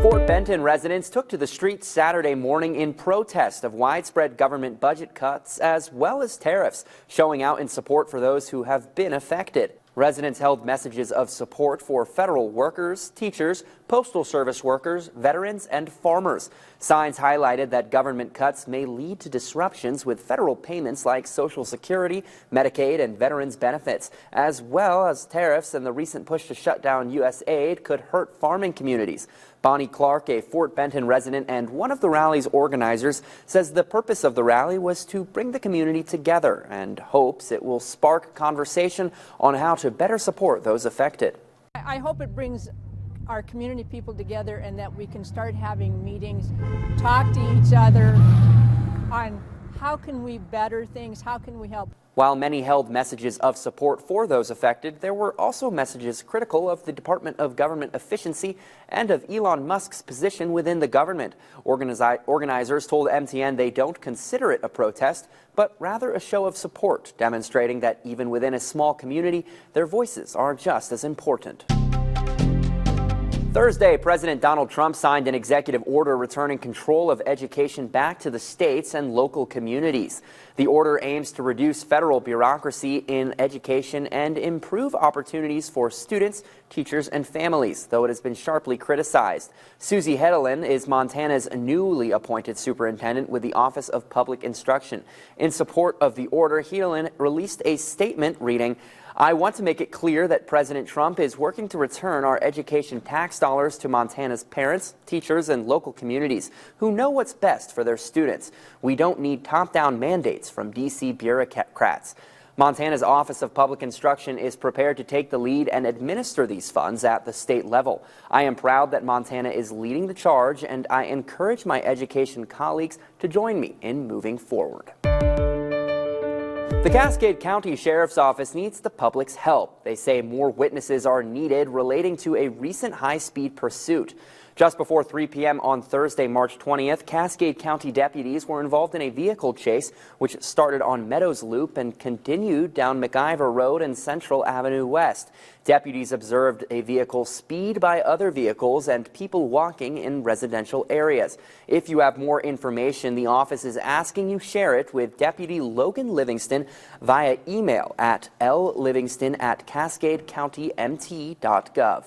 Fort Benton residents took to the streets Saturday morning in protest of widespread government budget cuts as well as tariffs, showing out in support for those who have been affected. Residents held messages of support for federal workers, teachers, postal service workers, veterans, and farmers. Signs highlighted that government cuts may lead to disruptions with federal payments like Social Security, Medicaid, and veterans benefits, as well as tariffs, and the recent push to shut down U.S. aid could hurt farming communities. Bonnie Clark, a Fort Benton resident and one of the rally's organizers, says the purpose of the rally was to bring the community together and hopes it will spark conversation on how to better support those affected. I hope it brings our community people together and that we can start having meetings, talk to each other on how can we better things, how can we help. While many held messages of support for those affected, there were also messages critical of the Department of Government Efficiency and of Elon Musk's position within the government. Organizers told MTN they don't consider it a protest, but rather a show of support, demonstrating that even within a small community, their voices are just as important. Thursday, President Donald Trump signed an executive order returning control of education back to the states and local communities. The order aims to reduce federal bureaucracy in education and improve opportunities for students, teachers, and families, though it has been sharply criticized. Susie Hedelin is Montana's newly appointed superintendent with the Office of Public Instruction. In support of the order, Hedelin released a statement reading, "I want to make it clear that President Trump is working to return our education tax dollars to Montana's parents, teachers, and local communities who know what's best for their students. We don't need top-down mandates from D.C. bureaucrats." Montana's Office of Public Instruction is prepared to take the lead and administer these funds at the state level. "I am proud that Montana is leading the charge, and I encourage my education colleagues to join me in moving forward." The Cascade County Sheriff's Office needs the public's help. They say more witnesses are needed relating to a recent high-speed pursuit. Just before 3 p.m. on Thursday, March 20th, Cascade County deputies were involved in a vehicle chase which started on Meadows Loop and continued down McIver Road and Central Avenue West. Deputies observed a vehicle speed by other vehicles and people walking in residential areas. If you have more information, the office is asking you share it with Deputy Logan Livingston via email at llivingston@cascadecountymt.gov.